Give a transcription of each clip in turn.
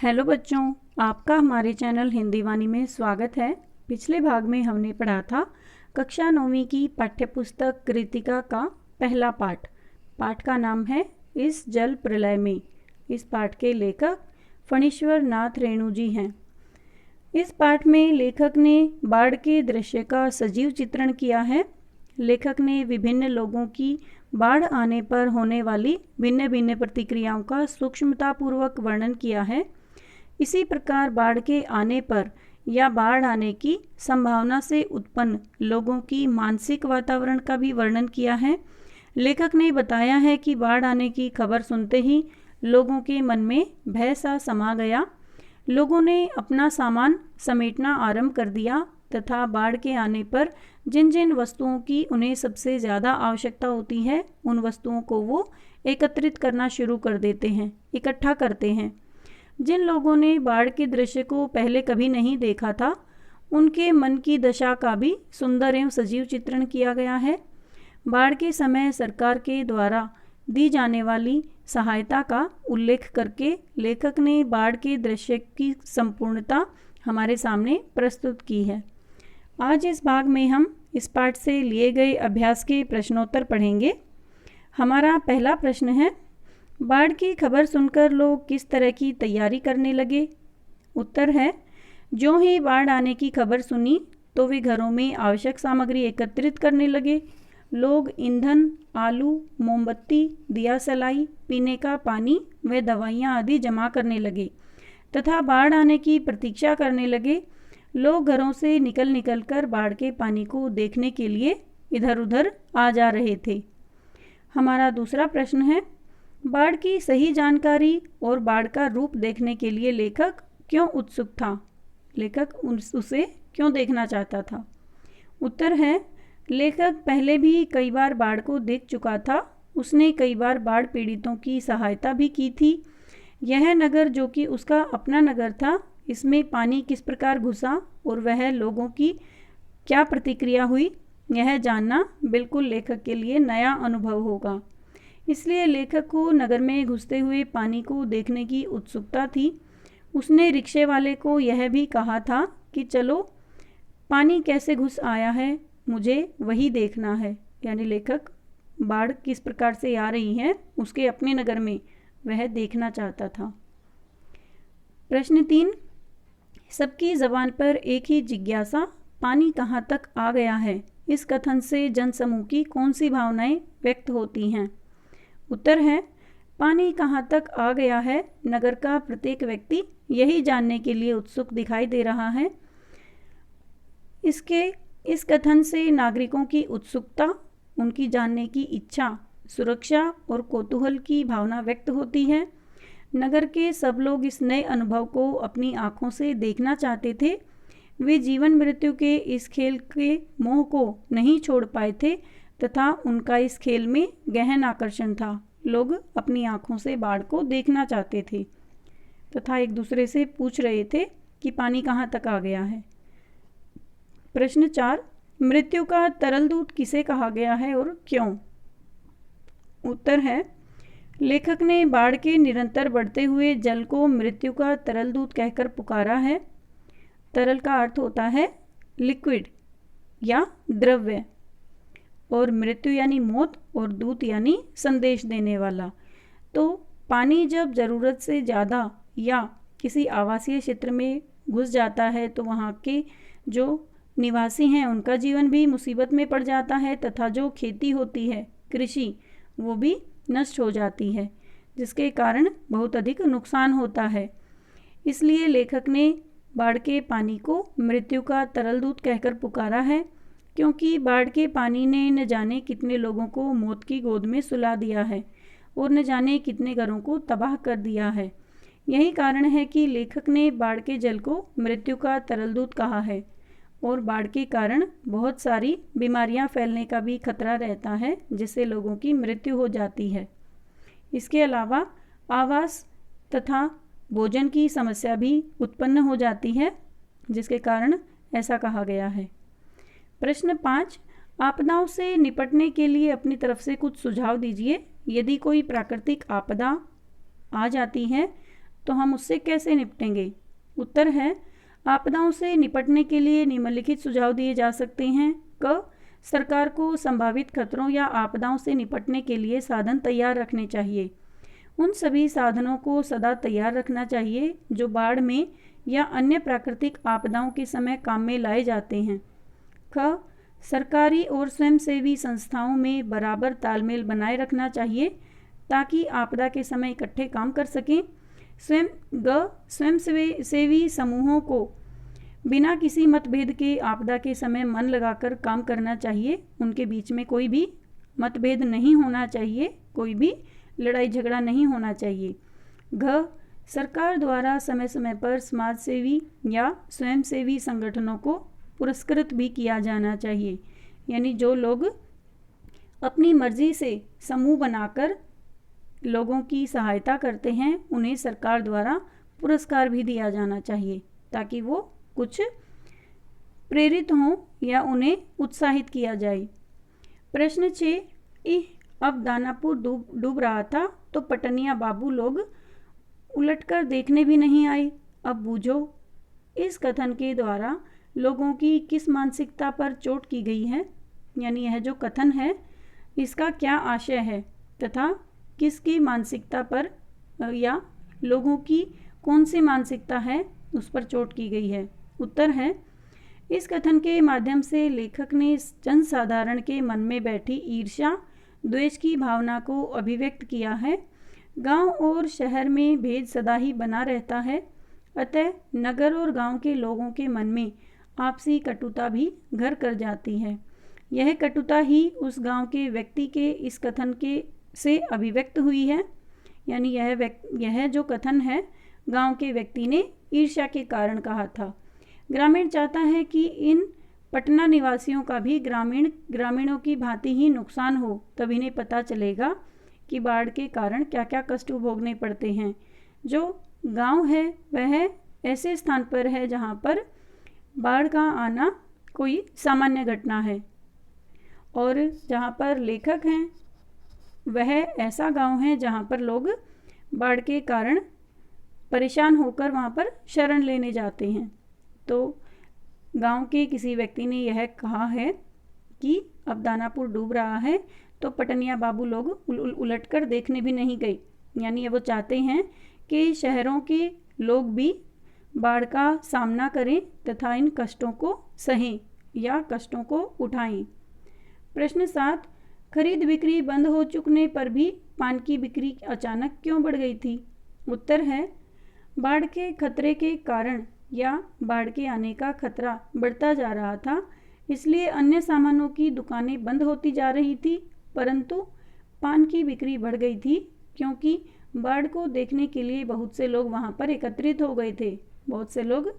Hello बच्चों, आपका हमारे चैनल हिंदी वाणी में स्वागत है। पिछले भाग में हमने पढ़ा था कक्षा 9वीं की पाठ्यपुस्तक कृतिका का पहला पाठ। पाठ का नाम है इस जल प्रलय में। इस पाठ के लेखक फणीश्वर नाथ रेणु जी हैं। इस पाठ में लेखक ने बाढ़ के दृश्य का सजीव चित्रण किया है। लेखक ने विभिन्न लोगों की बाढ़ आने पर होने वाली भिन्न भिन्न प्रतिक्रियाओं का सूक्ष्मतापूर्वक वर्णन किया है। इसी प्रकार बाढ़ के आने पर या बाढ़ आने की संभावना से उत्पन्न लोगों की मानसिक वातावरण का भी वर्णन किया है। लेखक ने बताया है कि बाढ़ आने की खबर सुनते ही लोगों के मन में भय सा समा गया। लोगों ने अपना सामान समेटना आरंभ कर दिया तथा बाढ़ के आने पर जिन जिन वस्तुओं की उन्हें सबसे ज़्यादा आवश्यकता होती है उन वस्तुओं को वो एकत्रित करना शुरू कर देते हैं, इकट्ठा करते हैं। जिन लोगों ने बाढ़ के दृश्य को पहले कभी नहीं देखा था उनके मन की दशा का भी सुंदर एवं सजीव चित्रण किया गया है। बाढ़ के समय सरकार के द्वारा दी जाने वाली सहायता का उल्लेख करके लेखक ने बाढ़ के दृश्य की संपूर्णता हमारे सामने प्रस्तुत की है। आज इस भाग में हम इस पाठ से लिए गए अभ्यास के प्रश्नोत्तर पढ़ेंगे। हमारा पहला प्रश्न है, बाढ़ की खबर सुनकर लोग किस तरह की तैयारी करने लगे? उत्तर है, जो ही बाढ़ आने की खबर सुनी तो वे घरों में आवश्यक सामग्री एकत्रित करने लगे। लोग ईंधन, आलू, मोमबत्ती, दिया सलाई, पीने का पानी व दवाइयाँ आदि जमा करने लगे तथा बाढ़ आने की प्रतीक्षा करने लगे। लोग घरों से निकल कर बाढ़ के पानी को देखने के लिए इधर उधर आ जा रहे थे। हमारा दूसरा प्रश्न है, बाढ़ की सही जानकारी और बाढ़ का रूप देखने के लिए लेखक क्यों उत्सुक था? लेखक उसे क्यों देखना चाहता था? उत्तर है, लेखक पहले भी कई बार बाढ़ को देख चुका था। उसने कई बार बाढ़ पीड़ितों की सहायता भी की थी। यह नगर जो कि उसका अपना नगर था, इसमें पानी किस प्रकार घुसा और वह लोगों की क्या प्रतिक्रिया हुई, यह जानना बिल्कुल लेखक के लिए नया अनुभव होगा। इसलिए लेखक को नगर में घुसते हुए पानी को देखने की उत्सुकता थी। उसने रिक्शे वाले को यह भी कहा था कि चलो, पानी कैसे घुस आया है मुझे वही देखना है। यानी लेखक बाढ़ किस प्रकार से आ रही है उसके अपने नगर में वह देखना चाहता था। प्रश्न 3, सबकी ज़बान पर एक ही जिज्ञासा, पानी कहाँ तक आ गया है? इस कथन से जनसमूह की कौन सी भावनाएं व्यक्त होती हैं? उत्तर है, पानी कहाँ तक आ गया है नगर का प्रत्येक व्यक्ति यही जानने के लिए उत्सुक दिखाई दे रहा है। इस कथन से नागरिकों की उत्सुकता, उनकी जानने की इच्छा, सुरक्षा और कौतूहल की भावना व्यक्त होती है। नगर के सब लोग इस नए अनुभव को अपनी आँखों से देखना चाहते थे। वे जीवन मृत्यु के इस खेल के मोह को नहीं छोड़ पाए थे तथा उनका इस खेल में गहन आकर्षण था। लोग अपनी आँखों से बाढ़ को देखना चाहते थे तथा एक दूसरे से पूछ रहे थे कि पानी कहाँ तक आ गया है। प्रश्न 4, मृत्यु का तरल दूत किसे कहा गया है और क्यों? उत्तर है, लेखक ने बाढ़ के निरंतर बढ़ते हुए जल को मृत्यु का तरल दूत कहकर पुकारा है। तरल का अर्थ होता है लिक्विड या द्रव्य, और मृत्यु यानी मौत, और दूत यानी संदेश देने वाला। तो पानी जब ज़रूरत से ज़्यादा या किसी आवासीय क्षेत्र में घुस जाता है तो वहाँ के जो निवासी हैं उनका जीवन भी मुसीबत में पड़ जाता है तथा जो खेती होती है, कृषि, वो भी नष्ट हो जाती है, जिसके कारण बहुत अधिक नुकसान होता है। इसलिए लेखक ने बाढ़ के पानी को मृत्यु का तरल दूत कहकर पुकारा है, क्योंकि बाढ़ के पानी ने न जाने कितने लोगों को मौत की गोद में सुला दिया है और न जाने कितने घरों को तबाह कर दिया है। यही कारण है कि लेखक ने बाढ़ के जल को मृत्यु का तरल दूत कहा है। और बाढ़ के कारण बहुत सारी बीमारियां फैलने का भी खतरा रहता है, जिससे लोगों की मृत्यु हो जाती है। इसके अलावा आवास तथा भोजन की समस्या भी उत्पन्न हो जाती है, जिसके कारण ऐसा कहा गया है। प्रश्न 5, आपदाओं से निपटने के लिए अपनी तरफ से कुछ सुझाव दीजिए। यदि कोई प्राकृतिक आपदा आ जाती है तो हम उससे कैसे निपटेंगे? उत्तर है, आपदाओं से निपटने के लिए निम्नलिखित सुझाव दिए जा सकते हैं। क, सरकार को संभावित खतरों या आपदाओं से निपटने के लिए साधन तैयार रखने चाहिए। उन सभी साधनों को सदा तैयार रखना चाहिए जो बाढ़ में या अन्य प्राकृतिक आपदाओं के समय काम में लाए जाते हैं। ख, सरकारी और स्वयंसेवी संस्थाओं में बराबर तालमेल बनाए रखना चाहिए ताकि आपदा के समय इकट्ठे काम कर सकें। स्वयंसेवी समूहों को बिना किसी मतभेद के आपदा के समय मन लगाकर काम करना चाहिए। उनके बीच में कोई भी मतभेद नहीं होना चाहिए, कोई भी लड़ाई झगड़ा नहीं होना चाहिए। घ, सरकार द्वारा समय समय पर समाजसेवी या स्वयंसेवी संगठनों को पुरस्कृत भी किया जाना चाहिए। यानी जो लोग अपनी मर्जी से समूह बनाकर लोगों की सहायता करते हैं उन्हें सरकार द्वारा पुरस्कार भी दिया जाना चाहिए ताकि वो कुछ प्रेरित हों या उन्हें उत्साहित किया जाए। प्रश्न 6, अब दानापुर डूब रहा था तो पटनिया बाबू लोग उलटकर देखने भी नहीं आए, अब बूझो। इस कथन के द्वारा लोगों की किस मानसिकता पर चोट की गई है? यानी यह जो कथन है इसका क्या आशय है तथा किसकी मानसिकता पर या लोगों की कौन सी मानसिकता है उस पर चोट की गई है? उत्तर है, इस कथन के माध्यम से लेखक ने जनसाधारण के मन में बैठी ईर्ष्या द्वेष की भावना को अभिव्यक्त किया है। गांव और शहर में भेद सदा ही बना रहता है, अतः नगर और गांव के लोगों के मन में आपसी कटुता भी घर कर जाती है। यह कटुता ही उस गांव के व्यक्ति के इस कथन के से अभिव्यक्त हुई है। यानी यह जो कथन है गांव के व्यक्ति ने ईर्ष्या के कारण कहा था। ग्रामीण चाहता है कि इन पटना निवासियों का भी ग्रामीणों की भांति ही नुकसान हो, तब इन्हें पता चलेगा कि बाढ़ के कारण क्या क्या कष्ट भोगने पड़ते हैं। जो गांव है वह ऐसे स्थान पर है जहां पर बाढ़ का आना कोई सामान्य घटना है और जहां पर लेखक हैं वह ऐसा गांव है जहां पर लोग बाढ़ के कारण परेशान होकर वहां पर शरण लेने जाते हैं। तो गांव के किसी व्यक्ति ने यह कहा है कि अब दानापुर डूब रहा है तो पटनिया बाबू लोग उलटकर देखने भी नहीं गए। यानी वो चाहते हैं कि शहरों के लोग भी बाढ़ का सामना करें तथा इन कष्टों को सहें या कष्टों को उठाएं। प्रश्न 7, खरीद बिक्री बंद हो चुकने पर भी पान की बिक्री अचानक क्यों बढ़ गई थी? उत्तर है, बाढ़ के खतरे के कारण या बाढ़ के आने का खतरा बढ़ता जा रहा था, इसलिए अन्य सामानों की दुकानें बंद होती जा रही थी, परंतु पान की बिक्री बढ़ गई थी क्योंकि बाढ़ को देखने के लिए बहुत से लोग वहां पर एकत्रित हो गए थे, बहुत से लोग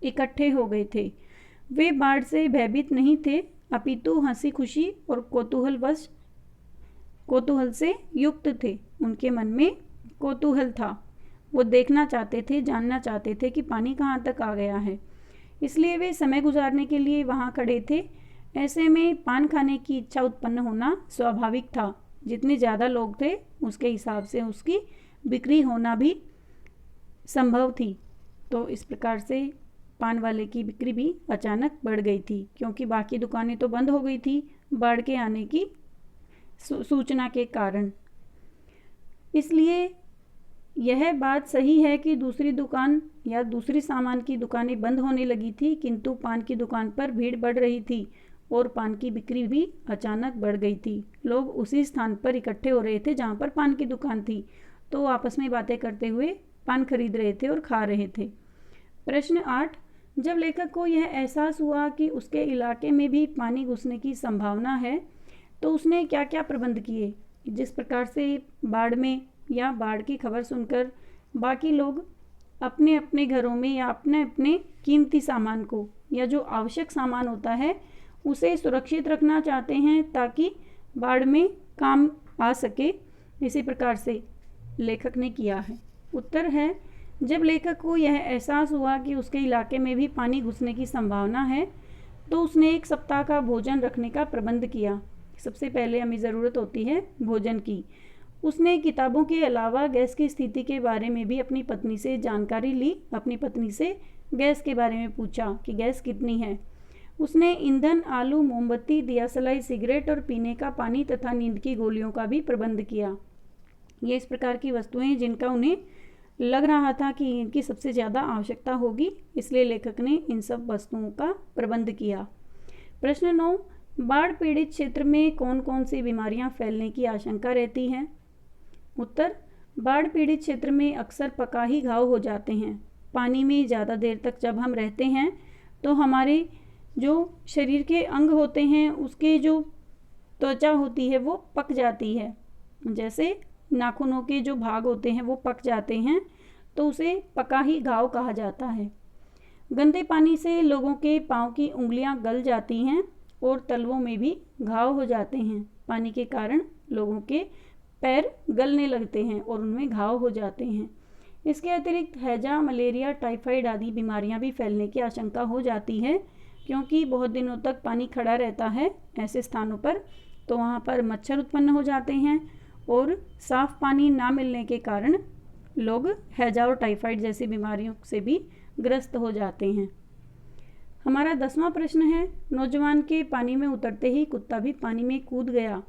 इकट्ठे हो गए थे। वे बाढ़ से भयभीत नहीं थे, अपितु हंसी खुशी और कौतूहल से युक्त थे। उनके मन में कौतूहल था, वो देखना चाहते थे, जानना चाहते थे कि पानी कहाँ तक आ गया है, इसलिए वे समय गुजारने के लिए वहाँ खड़े थे। ऐसे में पान खाने की इच्छा उत्पन्न होना स्वाभाविक था। जितने ज़्यादा लोग थे उसके हिसाब से उसकी बिक्री होना भी संभव थी। तो इस प्रकार से पान वाले की बिक्री भी अचानक बढ़ गई थी क्योंकि बाकी दुकानें तो बंद हो गई थी बाढ़ के आने की सूचना के कारण। इसलिए यह बात सही है कि दूसरी दुकान या दूसरी सामान की दुकानें बंद होने लगी थी, किंतु पान की दुकान पर भीड़ बढ़ रही थी और पान की बिक्री भी अचानक बढ़ गई थी। लोग उसी स्थान पर इकट्ठे हो रहे थे जहाँ पर पान की दुकान थी, तो आपस में बातें करते हुए पान खरीद रहे थे और खा रहे थे। प्रश्न 8, जब लेखक को यह एहसास हुआ कि उसके इलाके में भी पानी घुसने की संभावना है तो उसने क्या क्या प्रबंध किए? जिस प्रकार से बाढ़ में या बाढ़ की खबर सुनकर बाकी लोग अपने अपने घरों में या अपने अपने कीमती सामान को या जो आवश्यक सामान होता है उसे सुरक्षित रखना चाहते हैं ताकि बाढ़ में काम आ सके, इसी प्रकार से लेखक ने किया है। उत्तर है, जब लेखक को यह एहसास हुआ कि उसके इलाके में भी पानी घुसने की संभावना है तो उसने 1 सप्ताह का भोजन रखने का प्रबंध किया। सबसे पहले हमें ज़रूरत होती है भोजन की, उसने किताबों के अलावा गैस की स्थिति के बारे में भी अपनी पत्नी से जानकारी ली। अपनी पत्नी से गैस के बारे में पूछा कि गैस कितनी है। उसने ईंधन, आलू, मोमबत्ती, दियासलाई, सिगरेट और पीने का पानी तथा नींद की गोलियों का भी प्रबंध किया। ये इस प्रकार की वस्तुएं जिनका उन्हें लग रहा था कि इनकी सबसे ज़्यादा आवश्यकता होगी, इसलिए लेखक ने इन सब वस्तुओं का प्रबंध किया। प्रश्न 9, बाढ़ पीड़ित क्षेत्र में कौन कौन सी बीमारियां फैलने की आशंका रहती है? उत्तर, बाढ़ पीड़ित क्षेत्र में अक्सर पकाही घाव हो जाते हैं। पानी में ज़्यादा देर तक जब हम रहते हैं तो हमारे जो शरीर के अंग होते हैं उसके जो त्वचा होती है वो पक जाती है। जैसे नाखूनों के जो भाग होते हैं वो पक जाते हैं, तो उसे पकाही घाव कहा जाता है। गंदे पानी से लोगों के पाँव की उंगलियां गल जाती हैं और तलवों में भी घाव हो जाते हैं। पानी के कारण लोगों के पैर गलने लगते हैं और उनमें घाव हो जाते हैं। इसके अतिरिक्त हैजा, मलेरिया, टाइफाइड आदि बीमारियां भी फैलने की आशंका हो जाती है, क्योंकि बहुत दिनों तक पानी खड़ा रहता है ऐसे स्थानों पर, तो वहाँ पर मच्छर उत्पन्न हो जाते हैं और साफ पानी ना मिलने के कारण लोग हैजा और टाइफाइड जैसी बीमारियों से भी ग्रस्त हो जाते हैं। हमारा 10वां प्रश्न है, नौजवान के पानी में उतरते ही कुत्ता भी पानी में कूद गया।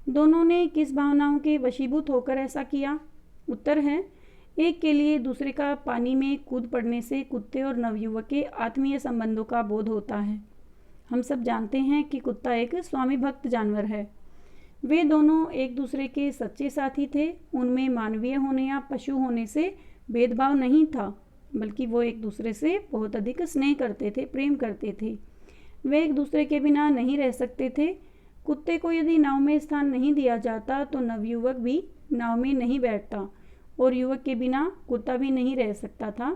दोनों ने किस भावनाओं के वशीभूत होकर ऐसा किया? उत्तर है, एक के लिए दूसरे का पानी में कूद पड़ने से कुत्ते और नवयुवक के आत्मीय संबंधों का बोध होता है। हम सब जानते हैं कि कुत्ता एक स्वामी भक्त जानवर है। वे दोनों एक दूसरे के सच्चे साथी थे। उनमें मानवीय होने या पशु होने से भेदभाव नहीं था, बल्कि वो एक दूसरे से बहुत अधिक स्नेह करते थे, प्रेम करते थे। वे एक दूसरे के बिना नहीं रह सकते थे। कुत्ते को यदि नाव में स्थान नहीं दिया जाता तो नवयुवक भी नाव में नहीं बैठता और युवक के बिना कुत्ता भी नहीं रह सकता था।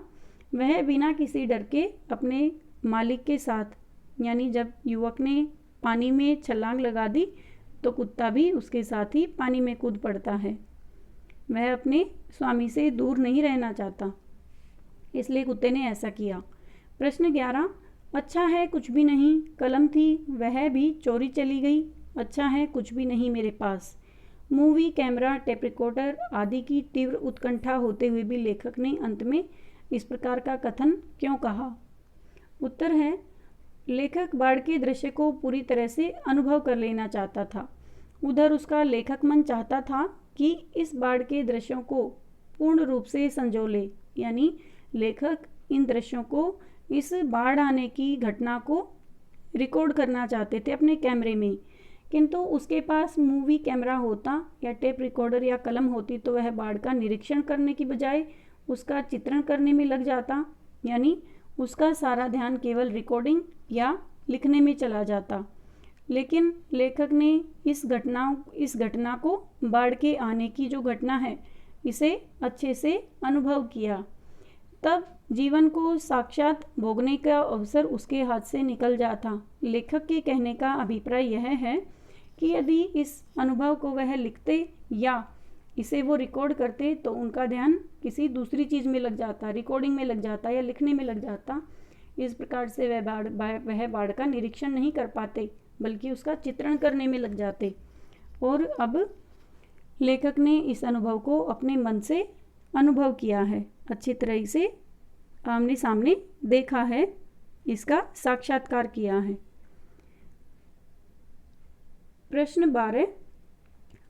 वह बिना किसी डर के अपने मालिक के साथ, यानी जब युवक ने पानी में छलांग लगा दी तो कुत्ता भी उसके साथ ही पानी में कूद पड़ता है। वह अपने स्वामी से दूर नहीं रहना चाहता, इसलिए कुत्ते ने ऐसा किया। प्रश्न 11, अच्छा है कुछ भी नहीं, कलम थी वह भी चोरी चली गई। अच्छा है कुछ भी नहीं मेरे पास। मूवी, कैमरा, टेप रिकॉर्डर आदि की तीव्र उत्कंठा होते हुए भी लेखक ने अंत में इस प्रकार का कथन क्यों कहा? उत्तर है, लेखक बाढ़ के दृश्य को पूरी तरह से अनुभव कर लेना चाहता था। उधर उसका लेखक मन चाहता था कि इस बाढ़ के दृश्यों को पूर्ण रूप से संजो ले, यानी लेखक इन दृश्यों को, इस बाढ़ आने की घटना को रिकॉर्ड करना चाहते थे अपने कैमरे में। किंतु उसके पास मूवी कैमरा होता या टेप रिकॉर्डर या कलम होती तो वह बाढ़ का निरीक्षण करने की बजाय उसका चित्रण करने में लग जाता, यानी उसका सारा ध्यान केवल रिकॉर्डिंग या लिखने में चला जाता। लेकिन लेखक ने इस घटना को, बाढ़ के आने की जो घटना है, इसे अच्छे से अनुभव किया। तब जीवन को साक्षात भोगने का अवसर उसके हाथ से निकल जाता। लेखक के कहने का अभिप्राय यह है कि यदि इस अनुभव को वह लिखते या इसे वो रिकॉर्ड करते तो उनका ध्यान किसी दूसरी चीज़ में लग जाता, रिकॉर्डिंग में लग जाता या लिखने में लग जाता। इस प्रकार से वह बाढ़ का निरीक्षण नहीं कर पाते, बल्कि उसका चित्रण करने में लग जाते। और अब लेखक ने इस अनुभव को अपने मन से अनुभव किया है, अच्छी तरह से आमने सामने देखा है, इसका साक्षात्कार किया है। प्रश्न 12,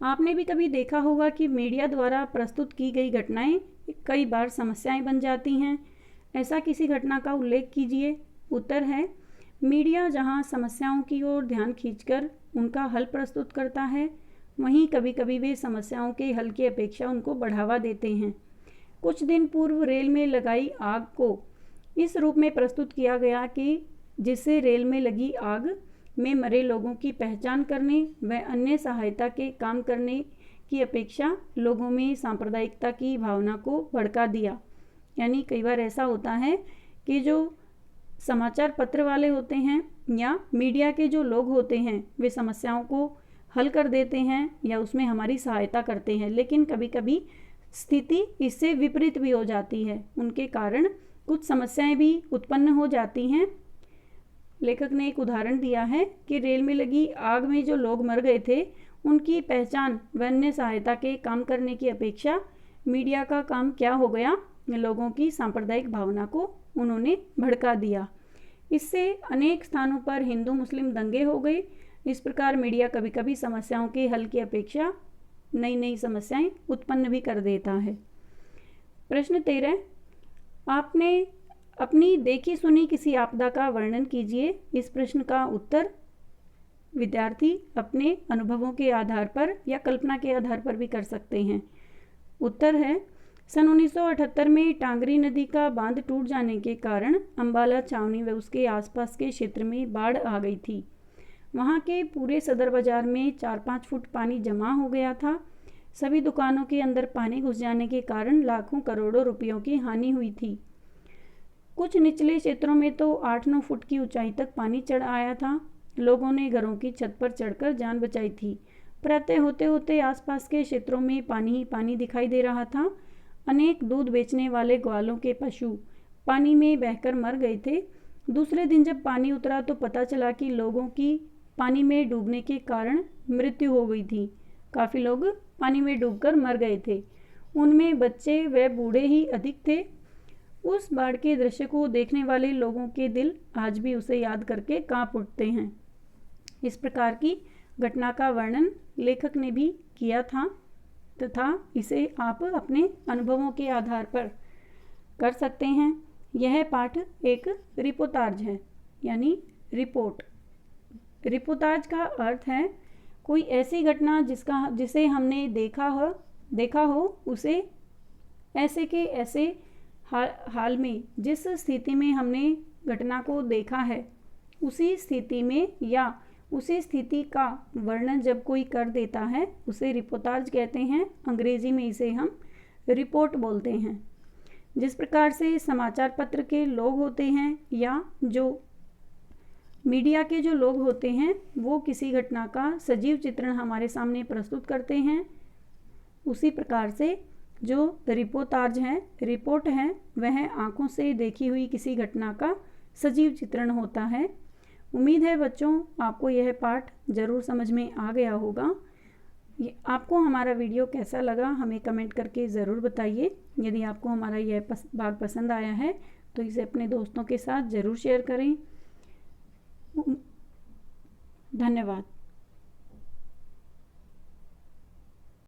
आपने भी कभी देखा होगा कि मीडिया द्वारा प्रस्तुत की गई घटनाएं कई बार समस्याएं बन जाती हैं। ऐसा किसी घटना का उल्लेख कीजिए। उत्तर है, मीडिया जहां समस्याओं की ओर ध्यान खींचकर उनका हल प्रस्तुत करता है, वहीं कभी कभी वे समस्याओं के हल की अपेक्षा उनको बढ़ावा देते हैं। कुछ दिन पूर्व रेल में लगाई आग को इस रूप में प्रस्तुत किया गया कि जिससे रेल में लगी आग में मरे लोगों की पहचान करने व अन्य सहायता के काम करने की अपेक्षा लोगों में सांप्रदायिकता की भावना को भड़का दिया। यानी कई बार ऐसा होता है कि जो समाचार पत्र वाले होते हैं या मीडिया के जो लोग होते हैं, वे समस्याओं को हल कर देते हैं या उसमें हमारी सहायता करते हैं, लेकिन कभी कभी स्थिति इससे विपरीत भी हो जाती है। उनके कारण कुछ समस्याएं भी उत्पन्न हो जाती हैं। लेखक ने एक उदाहरण दिया है कि रेल में लगी आग में जो लोग मर गए थे उनकी पहचान व अन्य सहायता के काम करने की अपेक्षा मीडिया का काम क्या हो गया, लोगों की सांप्रदायिक भावना को उन्होंने भड़का दिया। इससे अनेक स्थानों पर हिंदू मुस्लिम दंगे हो गए। इस प्रकार मीडिया कभी कभी समस्याओं के हल की अपेक्षा नई नई समस्याएं उत्पन्न भी कर देता है। प्रश्न 13, आपने अपनी देखी सुनी किसी आपदा का वर्णन कीजिए। इस प्रश्न का उत्तर विद्यार्थी अपने अनुभवों के आधार पर या कल्पना के आधार पर भी कर सकते हैं। उत्तर है, सन 1978 में टांगरी नदी का बांध टूट जाने के कारण अंबाला छावनी व उसके आसपास के क्षेत्र में बाढ़ आ गई थी। वहां के पूरे सदर बाजार में 4-5 फुट पानी जमा हो गया था। सभी दुकानों के अंदर पानी घुस जाने के कारण लाखों करोड़ों रुपयों की हानि हुई थी। कुछ निचले क्षेत्रों में तो 8-9 फुट की ऊंचाई तक पानी चढ़ आया था। लोगों ने घरों की छत पर चढ़कर जान बचाई थी। प्रातः होते होते आसपास के क्षेत्रों में पानी ही पानी दिखाई दे रहा था। अनेक दूध बेचने वाले ग्वालों के पशु पानी में बहकर मर गए थे। दूसरे दिन जब पानी उतरा तो पता चला कि लोगों की पानी में डूबने के कारण मृत्यु हो गई थी। काफ़ी लोग पानी में डूबकर मर गए थे। उनमें बच्चे व बूढ़े ही अधिक थे। उस बाढ़ के दृश्य को देखने वाले लोगों के दिल आज भी उसे याद करके कांप उठते हैं। इस प्रकार की घटना का वर्णन लेखक ने भी किया था तथा इसे आप अपने अनुभवों के आधार पर कर सकते हैं। यह पाठ एक रिपोर्टाज है, यानी रिपोर्ट। रिपोर्टाज का अर्थ है कोई ऐसी घटना जिसे हमने देखा हो उसे ऐसे के ऐसे हाल में जिस स्थिति में हमने घटना को देखा है उसी स्थिति में या उसी स्थिति का वर्णन जब कोई कर देता है उसे रिपोर्टाज कहते हैं। अंग्रेजी में इसे हम रिपोर्ट बोलते हैं। जिस प्रकार से समाचार पत्र के लोग होते हैं या जो मीडिया के जो लोग होते हैं वो किसी घटना का सजीव चित्रण हमारे सामने प्रस्तुत करते हैं, उसी प्रकार से जो रिपोर्टाज है, रिपोर्ट है, वह आंखों से देखी हुई किसी घटना का सजीव चित्रण होता है। उम्मीद है बच्चों आपको यह पाठ ज़रूर समझ में आ गया होगा। आपको हमारा वीडियो कैसा लगा हमें कमेंट करके ज़रूर बताइए। यदि आपको हमारा यह भाग पसंद आया है तो इसे अपने दोस्तों के साथ ज़रूर शेयर करें। धन्यवाद।